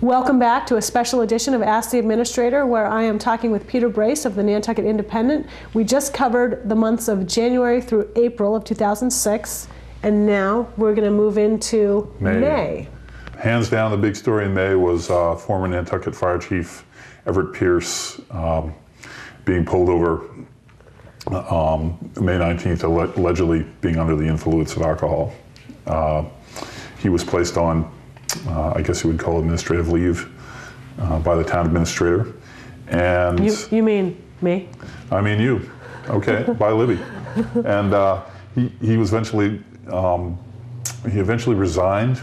Welcome back to a special edition of Ask the Administrator, where I am talking with Peter Brace of the Nantucket Independent. We just covered the months of January through April of 2006, and now we're going to move into May. Hands down, the big story in May was former Nantucket Fire Chief Everett Pierce being pulled over May 19th, allegedly being under the influence of alcohol. He was placed on, I guess you would call it administrative leave by the town administrator. And you mean me? I mean you. Okay, by Libby. And he was eventually resigned,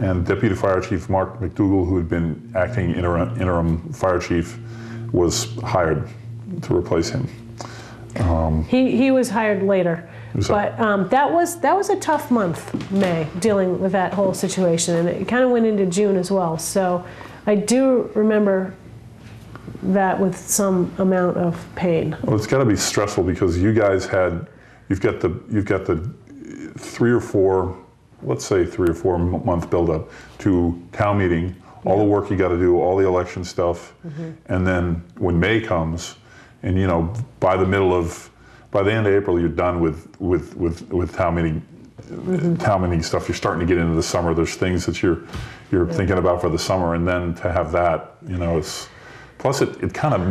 and Deputy Fire Chief Mark McDougall, who had been acting interim fire chief, was hired to replace him. He was hired later, but that was a tough month, May, dealing with that whole situation, and it kind of went into June as well. So I do remember that with some amount of pain. Well, it's got to be stressful because you guys you've got the 3 or 4, let's say 3 or 4 month buildup to town meeting, all the work you got to do, all the election stuff, and then when May comes, and you know, by the end of April, you're done with town meeting stuff. You're starting to get into the summer. There's things that you're thinking about for the summer, and then to have that, you know, plus it kind of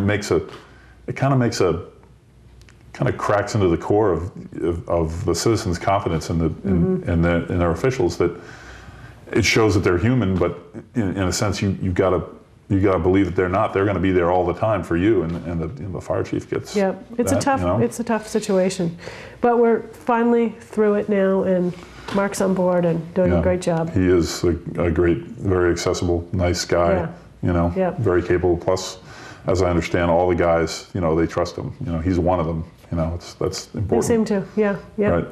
cracks into the core of the citizens' confidence in their officials, that it shows that they're human, but in a sense you gotta believe that they're not. They're going to be there all the time for you, and the fire chief gets. Yeah, it's a tough situation, but we're finally through it now, and Mark's on board and doing a great job. He is a great, very accessible, nice guy. Very capable. Plus, as I understand, all the guys, they trust him. He's one of them. That's important. They seem to. Yeah. Right.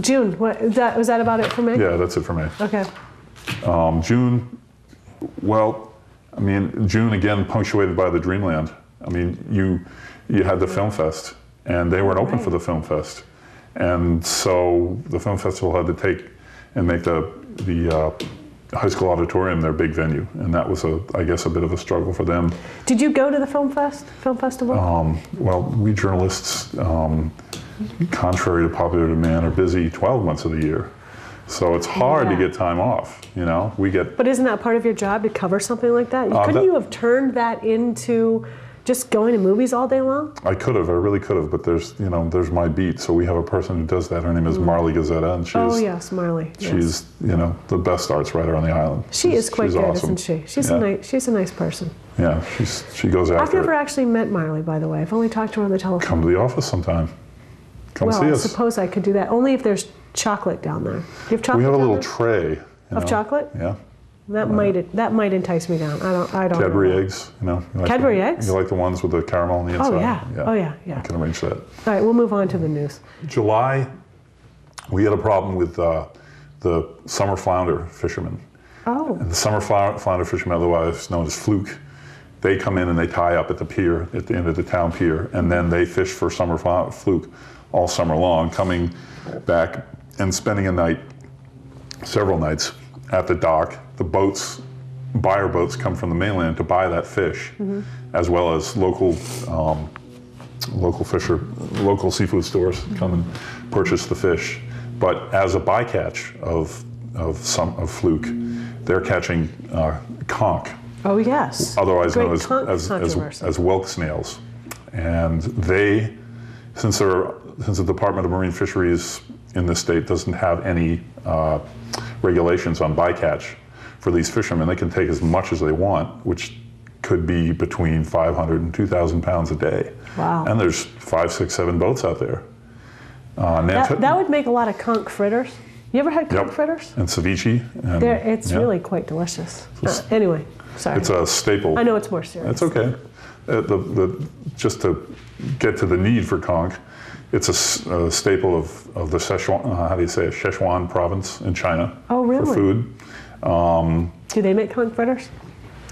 June. Was that about it for May? Yeah, that's it for May. Okay. June. Well, I mean, June again punctuated by the Dreamland. I mean, you had the Film Fest, and they weren't open for the Film Fest, and so the Film Festival had to take and make the high school auditorium their big venue, and that was I guess a bit of a struggle for them. Did you go to the film festival? Well, we journalists, contrary to popular demand, are busy 12 months of the year. So it's hard to get time off, But isn't that part of your job to cover something like that? Couldn't you have turned that into just going to movies all day long? I could have, I really could have, but there's my beat. So we have a person who does that. Her name is Marley Gazzetta, and yes, Marley. She's the best arts writer on the island. She is quite good, awesome. Isn't she? She's a nice person. Yeah, she goes after it. I've never actually met Marley, by the way. I've only talked to her on the telephone. Come to the office sometime. Come see us. I suppose I could do that, only if there's chocolate down there. Do you have chocolate? We have a little there? tray of chocolate. Yeah. That might entice me down. I don't. Cadbury eggs, Cadbury eggs. You like the ones with the caramel on the inside? Oh yeah. I can arrange that. All right, we'll move on to the news. July, we had a problem with the summer flounder fishermen. Oh. And the summer flounder fishermen, otherwise known as fluke, they come in and they tie up at the pier, at the end of the town pier, and then they fish for summer fluke all summer long, coming back and spending a night, several nights, at the dock. The buyer boats come from the mainland to buy that fish, as well as local seafood stores come and purchase the fish. But as a bycatch of fluke, they're catching conch. Oh yes. Otherwise known as whelk snails, and they, since the Department of Marine Fisheries in this state doesn't have any regulations on bycatch for these fishermen, they can take as much as they want, which could be between 500 and 2,000 pounds a day. Wow. And there's 5, 6, 7 boats out there. That would make a lot of conch fritters. You ever had conch fritters? And ceviche. It's really quite delicious. Anyway, sorry. It's a staple. I know it's more serious. It's okay. Just to get to the need for conch, it's a staple of the Sichuan province in China. Oh, really? For food. Do they make conch fritters?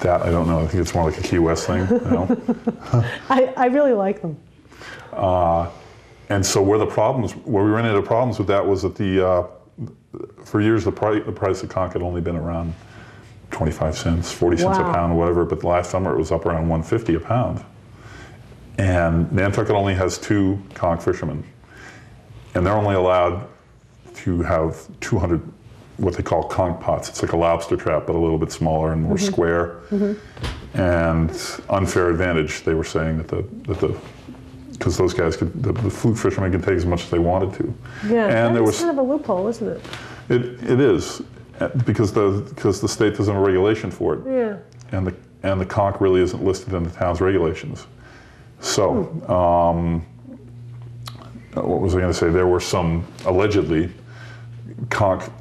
That I don't know. I think it's more like a Key West thing. I really like them. And so where we ran into problems with that was that for years the price of conch had only been around 25 cents, 40 cents a pound, whatever, but last summer it was up around 150 a pound. And Nantucket only has 2 conch fishermen, and they're only allowed to have 200 what they call conch pots. It's like a lobster trap, but a little bit smaller and more square. And unfair advantage, they were saying that because those guys could, the fluke fishermen could take as much as they wanted to. Yeah, and that's kind of a loophole, isn't it? It is, because the state doesn't have a regulation for it. Yeah. And the conch really isn't listed in the town's regulations. So, what was I going to say? There were some, allegedly,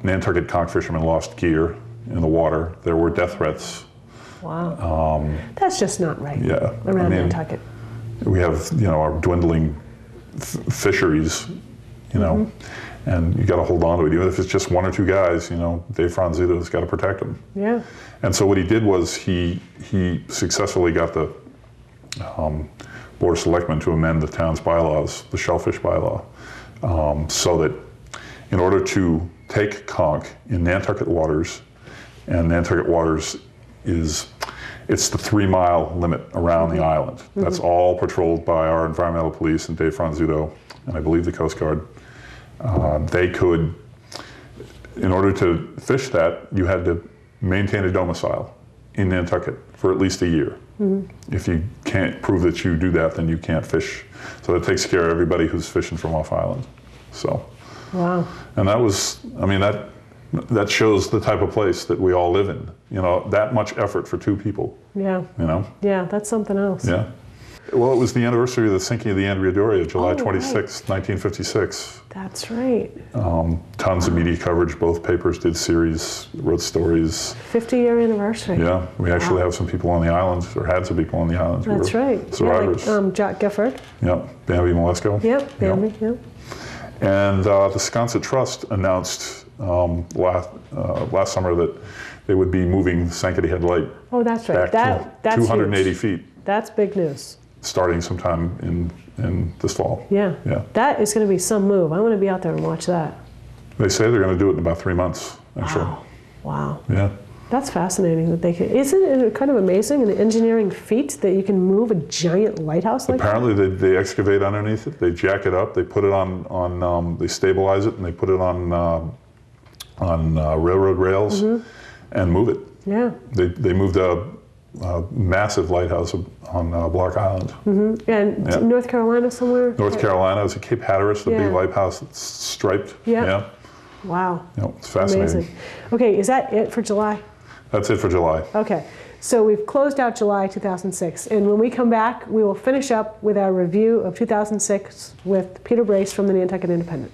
Nantucket conch fishermen lost gear in the water. There were death threats. Wow. That's just not right. Yeah. Around Nantucket. We have, our dwindling fisheries, and you got to hold on to it. Even if it's just 1 or 2 guys, Dave Franzito's got to protect them. Yeah. And so what he did was he successfully got the Board of Selectmen to amend the town's bylaws, the shellfish bylaw, so that in order to take conch in Nantucket waters, and Nantucket waters it's the 3-mile limit around the island. That's all patrolled by our environmental police and Dave Franzito, and I believe the Coast Guard. They could, in order to fish that, you had to maintain a domicile in Nantucket for at least a year. If you can't prove that you do that, then you can't fish. So that takes care of everybody who's fishing from off island. So. Wow. And that was, that shows the type of place that we all live in. That much effort for 2 people. Yeah. Yeah, that's something else. Yeah. Well, it was the anniversary of the sinking of the Andrea Doria, July 26, right. 1956. That's right. Tons of media coverage. Both papers did series, wrote stories. 50-year anniversary. Yeah, we actually have some people on the island, or had some people on the island. That's right. Survivors. Yeah, like Jack Gifford. Yep, Bambi Malesko. Yep, Bambi, yep. And the Sconset Trust announced last summer that they would be moving Sankaty Head Light. Oh, that's right. That's 280 huge. feet. That's big news. Starting sometime in this fall. Yeah. Yeah. That is going to be some move. I want to be out there and watch that. They say they're going to do it in about 3 months, actually. Wow. Wow. Yeah. That's fascinating that they can. Isn't it kind of amazing, an engineering feat that you can move a giant lighthouse like Apparently that? they excavate underneath it, they jack it up, they put it on they stabilize it, and they put it on railroad rails and move it. Yeah. They moved a massive lighthouse on Block Island. And North Carolina somewhere? North Carolina is Cape Hatteras, the big lighthouse that's striped. Yeah. Wow. It's fascinating. Amazing. Okay, is that it for July? That's it for July. Okay, so we've closed out July 2006, and when we come back, we will finish up with our review of 2006 with Peter Brace from the Nantucket Independent.